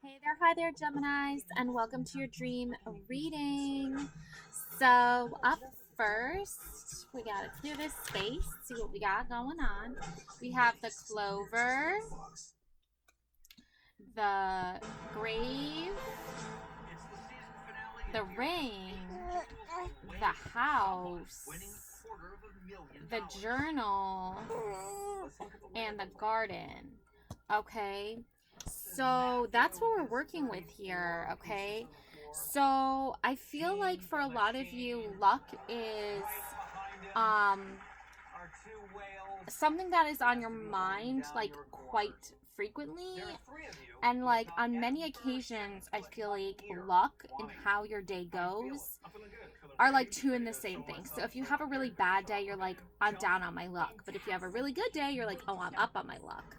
Hey there, hi there, Geminis, and welcome to your dream reading. So, up first, we gotta clear this space, see what we got going on. We have the clover, the grave, the ring, the house, the journal, and the garden. Okay, so that's what we're working with here. Okay, so I feel like for a lot of you, luck is um something that is on your mind like quite frequently, and like on many occasions I feel like luck and how your day goes are like two in the same thing. So if you have a really bad day, you're like, I'm down on my luck. But if you have a really good day, you're like, oh, I'm up on my luck.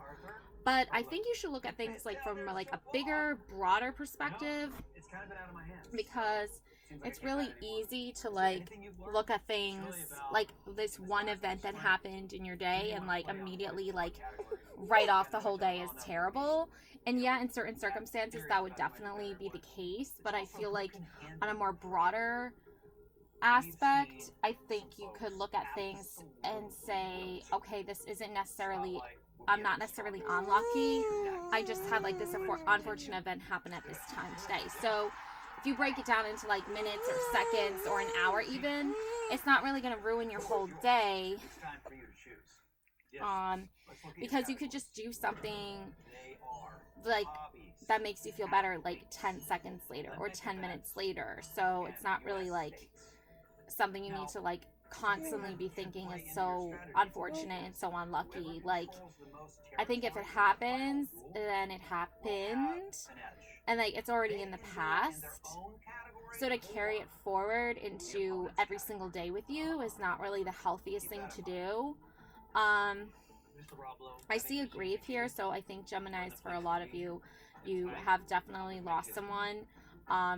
But I think you should look at things like from like a bigger, broader perspective, because it's really easy to like look at things like this one event that happened in your day and like immediately like write off the whole day as terrible. And yeah, in certain circumstances that would definitely be the case, but I feel like on a more broader aspect, I think you could look at things and say, okay, this isn't necessarily, I'm not necessarily unlucky. I just had like this unfortunate event happen at this time today. So if you break it down into like minutes or seconds or an hour even, it's not really going to ruin your whole day. Because you could just do something like that makes you feel better like 10 seconds later or 10 minutes later. So it's not really like something you need to like constantly be thinking is so unfortunate and so unlucky. Like, I think if it happens, then it happened, and like it's already in the past. So to carry it forward into every single day with you is not really the healthiest thing to do. I see a grave here, so I think Geminis, for a lot of you, you have definitely lost someone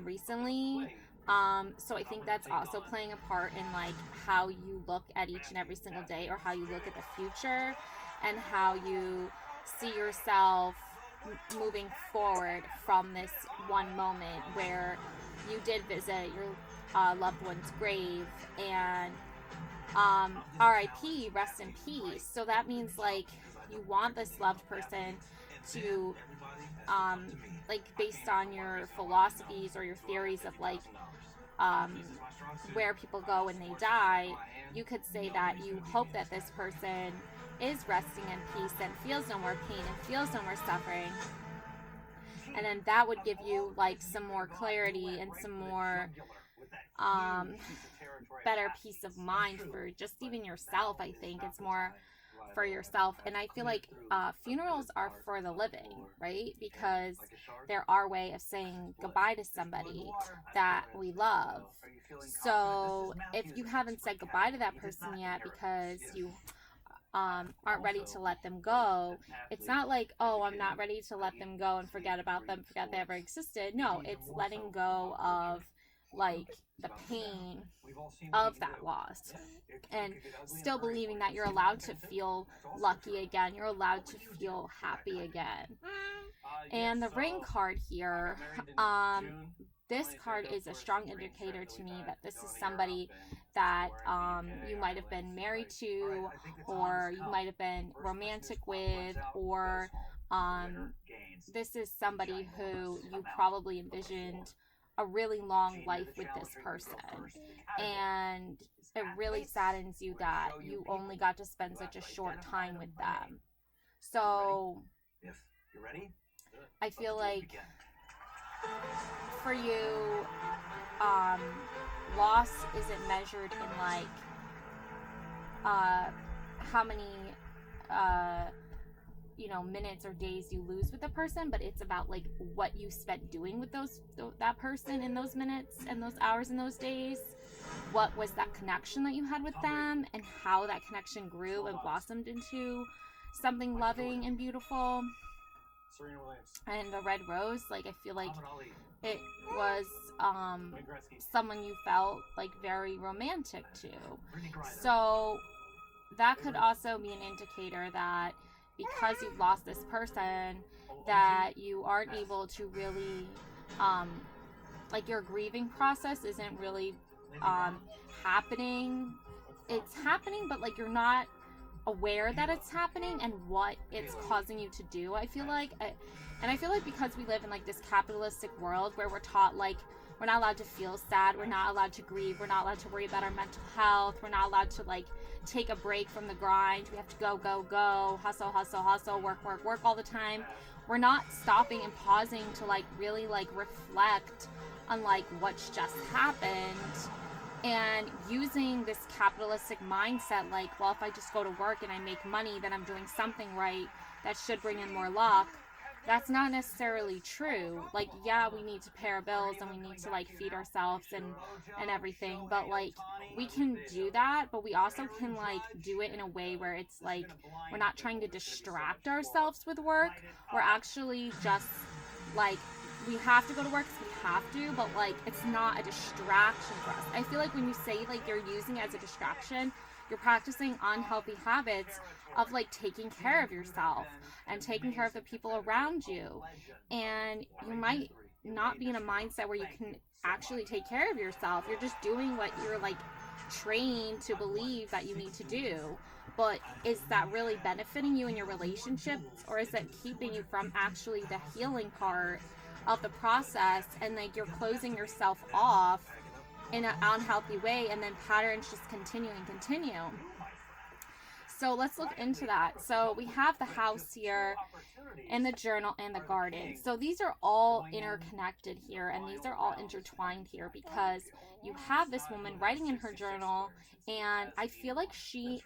recently. So I think that's also playing a part in like how you look at each and every single day, or how you look at the future, and how you see yourself moving forward from this one moment where you did visit your loved one's grave, and RIP, rest in peace. So that means like you want this loved person to like, based on your philosophies or your theories of like um, where people go when they die, you could say that you hope that this person is resting in peace and feels no more pain and feels no more suffering. And then that would give you like some more clarity and some more better peace of mind for just even yourself. I think it's more for yourself. And I feel like funerals are for the living, right? Because they're our way of saying goodbye to somebody that we love. So if you haven't said goodbye to that person yet because you aren't ready to let them go, it's not like, oh, I'm not ready to let them go and forget about them, forget they ever existed. No, it's letting go of like the pain of that loss, and still believing that you're allowed to feel lucky again, you're allowed to feel happy again. And the ring card here, this card is a strong indicator to me that this is somebody that you might have been married to, or you might have been romantic with, or this is somebody who you probably envisioned a really long life with this person, and it really saddens you that you only got to spend such a short time with them. So I feel like for you, loss isn't measured in like how many minutes or days you lose with a person, but it's about like what you spent doing with that person in those minutes and those hours and those days. What was that connection that you had with them, and how that connection grew and blossomed into something loving and beautiful. And the red rose, like, I feel like it was someone you felt like very romantic to. So that could also be an indicator that because you've lost this person, that you aren't able to really, like, your grieving process isn't really happening. It's happening, but like you're not aware that it's happening and what it's causing you to do. I feel like, and I feel like because we live in like this capitalistic world where we're taught like we're not allowed to feel sad, we're not allowed to grieve, we're not allowed to worry about our mental health, we're not allowed to like take a break from the grind. We have to go, hustle, hustle, hustle, work all the time. We're not stopping and pausing to like really like reflect on like what's just happened, and using this capitalistic mindset like, well, if I just go to work and I make money, then I'm doing something right, that should bring in more luck. That's not necessarily true. Like, yeah, we need to pay our bills and we need to like feed ourselves and everything, but like we can do that, but we also can like do it in a way where it's like we're not trying to distract ourselves with work. We're actually just like, we have to go to work because we have to, but like it's not a distraction for us. I feel like when you say like you're using it as a distraction, you're practicing unhealthy habits of like taking care of yourself and taking care of the people around you, and you might not be in a mindset where you can actually take care of yourself. You're just doing what you're like trained to believe that you need to do. But is that really benefiting you in your relationships, or is it keeping you from actually the healing part of the process, and like you're closing yourself off in an unhealthy way, and then patterns just continue and continue? So let's look into that. So we have the house here, and the journal, and the garden. So these are all interconnected here, and these are all intertwined here, because you have this woman writing in her journal, and I feel like she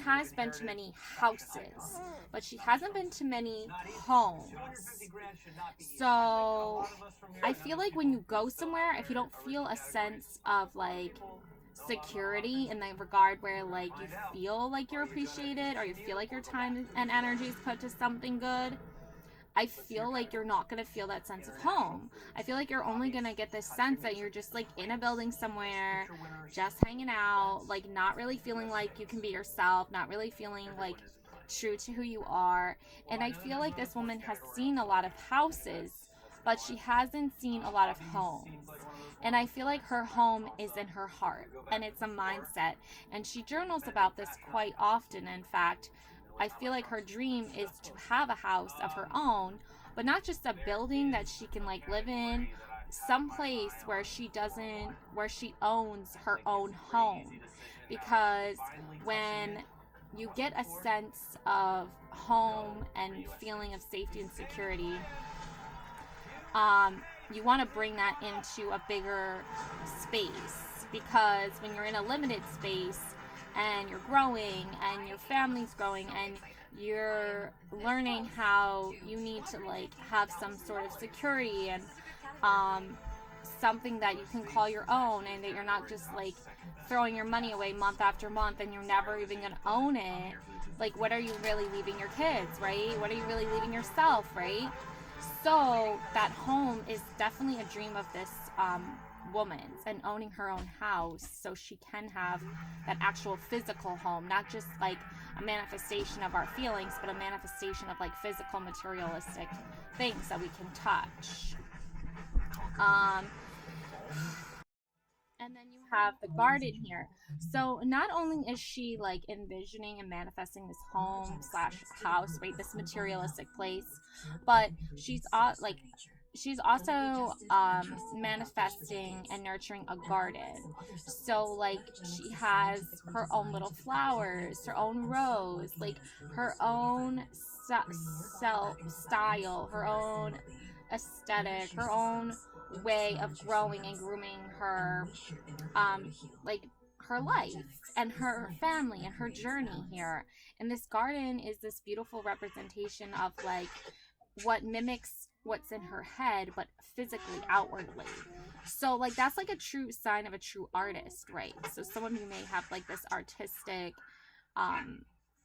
has been to many houses, but she hasn't been to many homes. So I feel like when you go somewhere, if you don't feel a sense of like security in the regard where like you feel like you're appreciated, or you feel like your time and energy is put to something good, I feel like you're not going to feel that sense of home. I feel like you're only going to get this sense that you're just like in a building somewhere, just hanging out, like not really feeling like you can be yourself, not really feeling like true to who you are. And I feel like this woman has seen a lot of houses, but she hasn't seen a lot of homes. And I feel like her home is in her heart, and it's a mindset. And she journals about this quite often. In fact, I feel like her dream is to have a house of her own, but not just a building that she can like live in, someplace where she owns her own home. Because when you get a sense of home and feeling of safety and security, you want to bring that into a bigger space, because when you're in a limited space and you're growing and your family's growing and you're learning how you need to like have some sort of security and something that you can call your own, and that you're not just like throwing your money away month after month and you're never even going to own it, like what are you really leaving your kids, right? What are you really leaving yourself, right? So that home is definitely a dream of this woman's, and owning her own house so she can have that actual physical home, not just like a manifestation of our feelings, but a manifestation of like physical materialistic things that we can touch. And then you have the garden here. So not only is she like envisioning and manifesting this home slash house, right, this materialistic place, but she's also manifesting and nurturing a garden. So like she has her own little flowers, her own rose, like her own self style, her own aesthetic, her own way of growing and grooming her like her life and her family and her journey here. And this garden is this beautiful representation of like what mimics what's in her head, but physically, outwardly. So like that's like a true sign of a true artist, right? So some of you may have like this artistic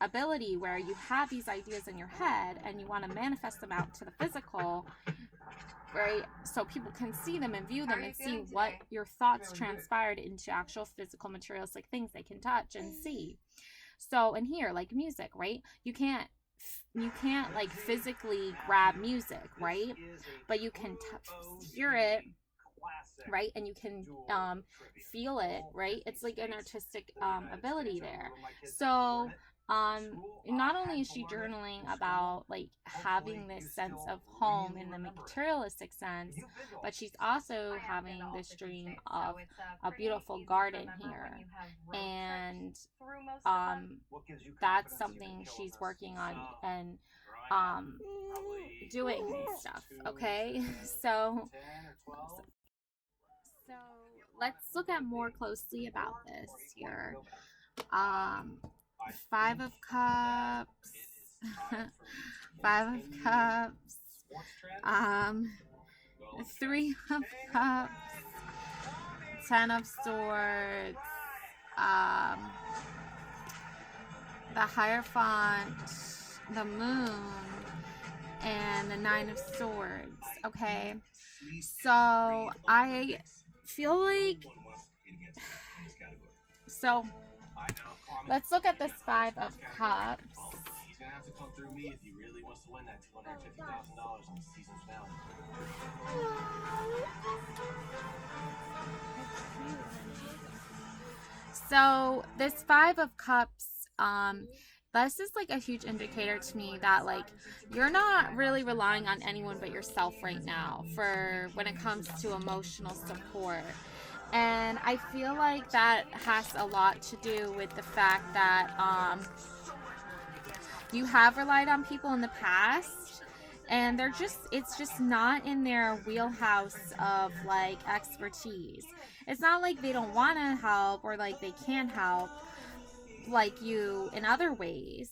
ability where you have these ideas in your head and you want to manifest them out to the physical, right? So people can see them and view them and see what your thoughts transpired into actual physical materialistic things they can touch and see. So, and here, like music, right? You can't like physically grab music, right? But you can hear it, right? And you can feel it, right? It's like an artistic ability there. So not only is she journaling about like having this sense of home in the materialistic sense, but she's also having this dream of a beautiful garden here. And that's something she's working on and um doing and stuff. Okay. So let's look at more closely about this here. Um, Five of Cups, Five of Cups, um, Three of Cups, Ten of Swords, um, the Hierophant, the Moon, and the Nine of Swords. Okay, so I feel like so let's look at this Five of Cups. He's gonna have to come through me if he really wants to win that $250,000 on the season finale. So this Five of Cups, this is like a huge indicator to me that like you're not really relying on anyone but yourself right now for when it comes to emotional support. And I feel like that has a lot to do with the fact that you have relied on people in the past and it's just not in their wheelhouse of like expertise. It's not like they don't want to help or like they can't help like you in other ways,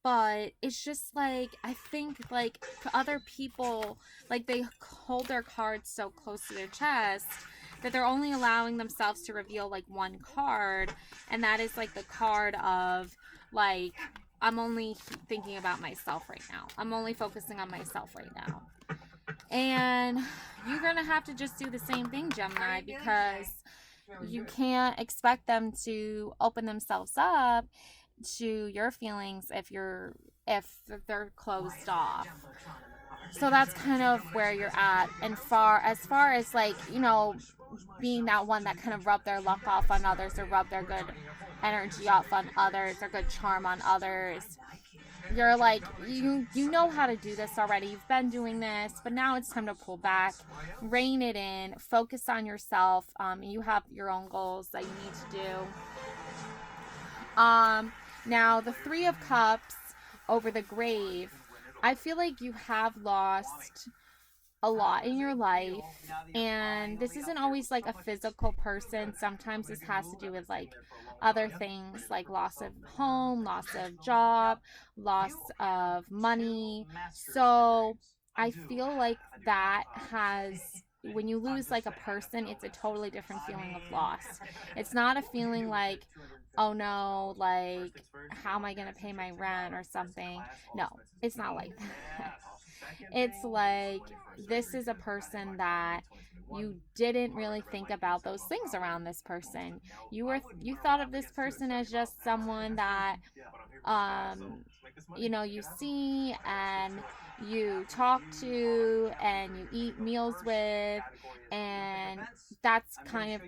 but it's just like I think like other people like they hold their cards so close to their chest that they're only allowing themselves to reveal like one card, and that is like the card of like I'm only thinking about myself right now. I'm only focusing on myself right now. And you're gonna have to just do the same thing, Gemini, because you can't expect them to open themselves up to your feelings if they're closed off. So that's kind of where you're at. And as far as like, you know, being that one that kind of rub their luck off on others or rub their good energy off on others or good charm on others, you're like you know how to do this already. You've been doing this, but now it's time to pull back, rein it in, focus on yourself. You have your own goals that you need to do. Now the Three of Cups over the grave, I feel like you have lost a lot in your life, and this isn't always like a physical person. Sometimes this has to do with like other things like loss of home, loss of job, loss of money. So I feel like that has, when you lose like a person, it's a totally different feeling of loss. It's not a feeling like, oh no, like how am I gonna pay my rent or something. No, it's not like that. It's like this is a person that you didn't really think about those things around this person. You thought of this person as just someone that you know, you see and you talk to and you eat meals with, and that kind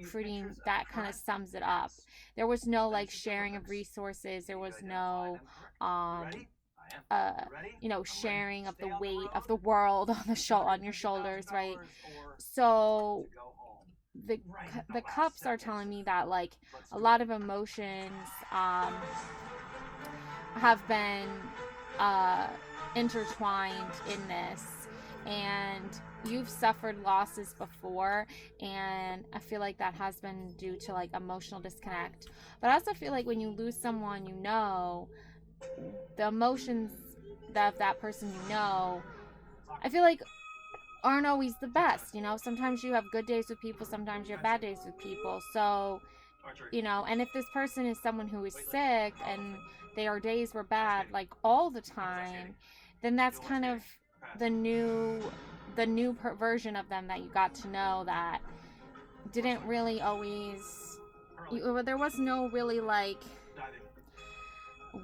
of sums it up. There was no like sharing of resources. There was no you know, sharing of the weight of the world on your shoulders, right? So the cups are telling me that like a lot of emotions have been intertwined in this, and you've suffered losses before, and I feel like that has been due to like emotional disconnect. But I also feel like when you lose someone, you know, the emotions of that person, you know, I feel like aren't always the best. You know, sometimes you have good days with people, sometimes you have bad days with people. So, you know, and if this person is someone who is sick and their days were bad like all the time, then that's kind of the new version of them that you got to know that didn't really always, there was no really like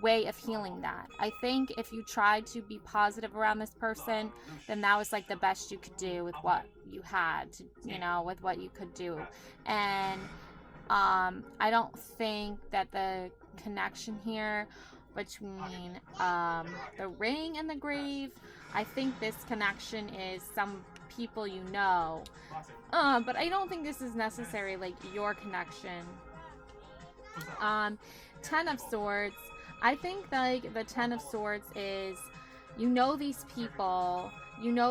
way of healing that. I think if you tried to be positive around this person, then that was like the best you could do with what you had, with what you could do. And I don't think that the connection here between the ring and the grave, I think this connection is some people but I don't think this is necessarily like your connection. 10 of Swords, I think like the 10 of Swords is, these people,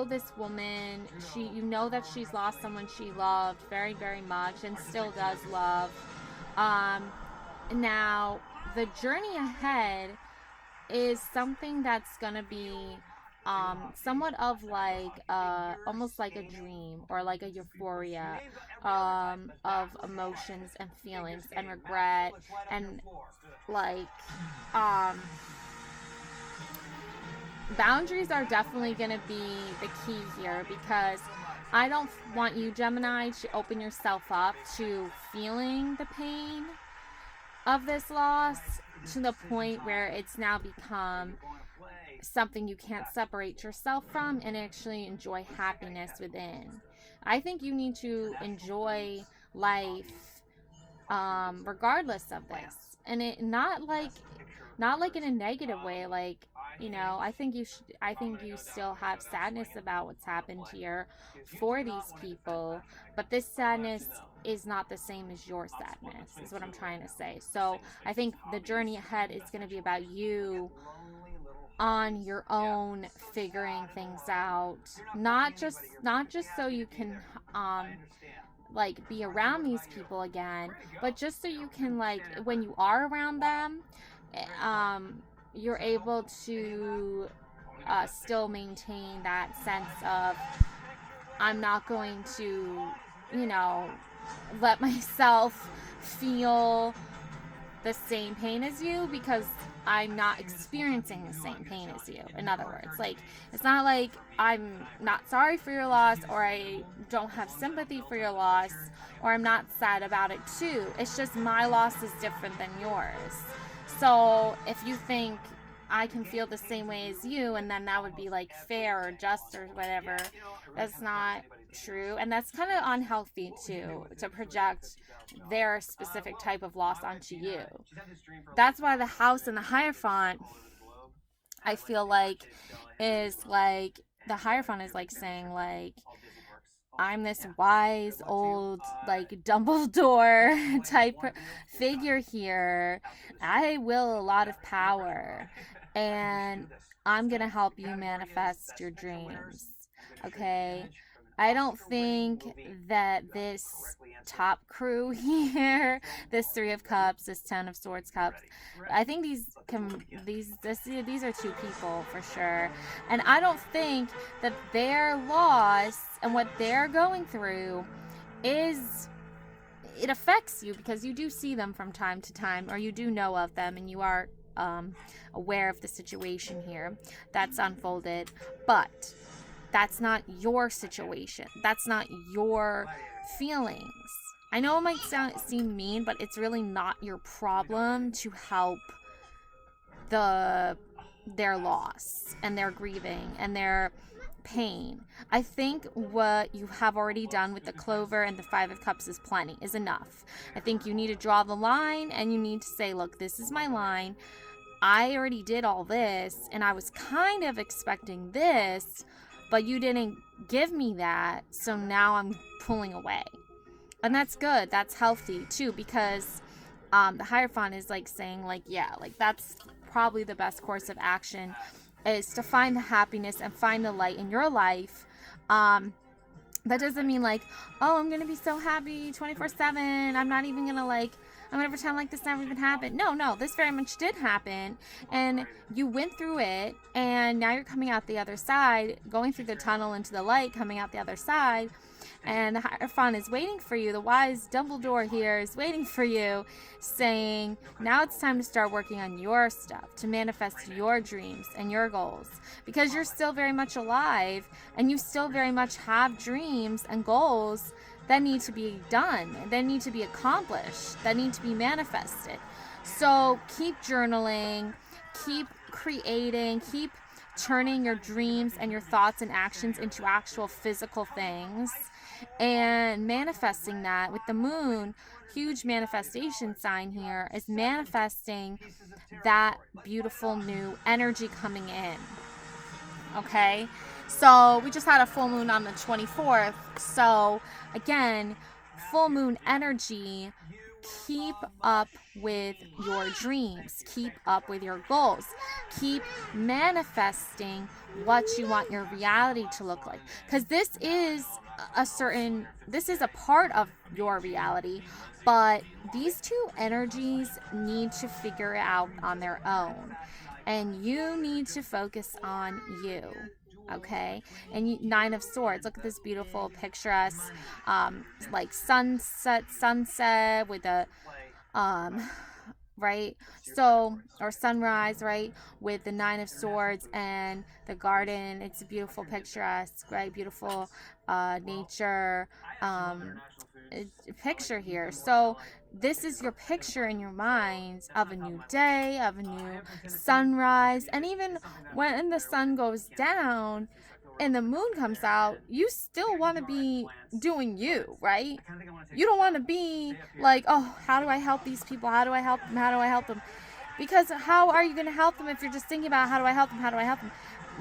this woman, that she's lost someone she loved very, very much and still does love. Now the journey ahead is something that's gonna be somewhat of like almost like a dream or like a euphoria of emotions and feelings and regret and like boundaries are definitely going to be the key here, because I don't want you, Gemini, to open yourself up to feeling the pain of this loss to the point where it's now become something you can't separate yourself from and actually enjoy happiness within. I think you need to enjoy life regardless of this, and it not like in a negative way. Like, I think you still have sadness about what's happened here for these people, but this sadness is not the same as your sadness, is what I'm trying to say. So I think the journey ahead is going to be about you on your own figuring things out, not just so you can like be around these people again, but just so you can, like, when you are around them, you're able to still maintain that sense of, I'm not going to let myself feel the same pain as you, because I'm not experiencing the same pain as you. In other words, like, it's not like I'm not sorry for your loss, or I don't have sympathy for your loss, or I'm not sad about it too. It's just my loss is different than yours. So if you think I can feel the same way as you, and then that would be like fair or just or whatever, that's not true. And that's kind of unhealthy too, to project their specific type of loss onto you. That's why the House and the Hierophant, I feel like, is like, the Hierophant is like saying, like, I'm this wise old, like, Dumbledore type figure here. I will a lot of power, and I'm gonna help you manifest your dreams. Okay? I don't think that this top crew here, this 3 of Cups, this 10 of Swords Cups, I think these are 2 people for sure. And I don't think that their loss and what they're going through it affects you, because you do see them from time to time, or you do know of them, and you are aware of the situation here that's unfolded. But that's not your situation. That's not your feelings. I know it might seem mean, but it's really not your problem to help their loss and their grieving and their pain. I think what you have already done with the Clover and the 5 of Cups is plenty, is enough. I think you need to draw the line, and you need to say, look, this is my line. I already did all this, and I was kind of expecting this, but you didn't give me that, so now I'm pulling away. And that's good. That's healthy, too, because the Hierophant is, like, saying, like, yeah, like, that's probably the best course of action, is to find the happiness and find the light in your life. That doesn't mean, like, oh, I'm going to be so happy 24/7. I'm not even going to, like, I'm going to pretend like this never even happened. No, this very much did happen. And you went through it, and now you're coming out the other side, going through the tunnel into the light, coming out the other side. And the Hierophant is waiting for you. The wise Dumbledore here is waiting for you, saying, now it's time to start working on your stuff, to manifest your dreams and your goals. Because you're still very much alive, and you still very much have dreams and goals that need to be done, that need to be accomplished, that need to be manifested. So keep journaling, keep creating, keep turning your dreams and your thoughts and actions into actual physical things and manifesting that. With the moon, huge manifestation sign here, is manifesting that beautiful new energy coming in. Okay, so we just had a full moon on the 24th. So again, full moon energy. Keep up with your dreams. Keep up with your goals. Keep manifesting what you want your reality to look like. Because this is a part of your reality, but these two energies need to figure it out on their own. And you need to focus on you. Okay, and Nine of Swords, look at this beautiful picturesque like sunset with a right, so, or sunrise, right, with the Nine of Swords and the garden. It's a beautiful picturesque, right, beautiful nature picture here. So this is your picture in your mind of a new day, of a new sunrise. And even when the sun goes down and the moon comes out, you still want to be doing you, right? You don't want to be like, oh, how do I help these people? How do I help them? How do I help them? Because how are you going to help them if you're just thinking about how do I help them? How do I help them?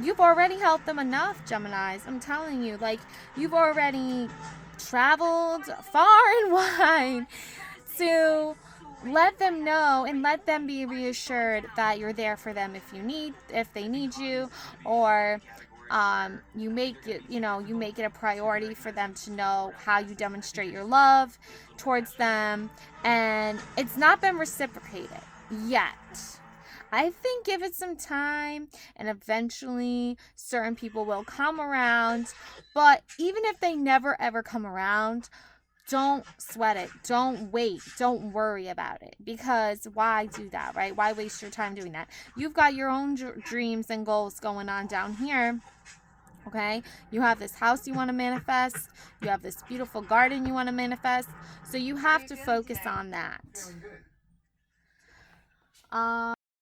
You've already helped them enough, Geminis. I'm telling you, like, you've already traveled far and wide to let them know and let them be reassured that you're there for them if they need you, or you make it a priority for them to know how you demonstrate your love towards them, and it's not been reciprocated yet. I think give it some time, and eventually certain people will come around. But even if they never ever come around, don't sweat it. Don't wait. Don't worry about it. Because why do that, right? Why waste your time doing that? You've got your own dreams and goals going on down here. Okay? You have this house you want to manifest. You have this beautiful garden you want to manifest. So you have to focus on that.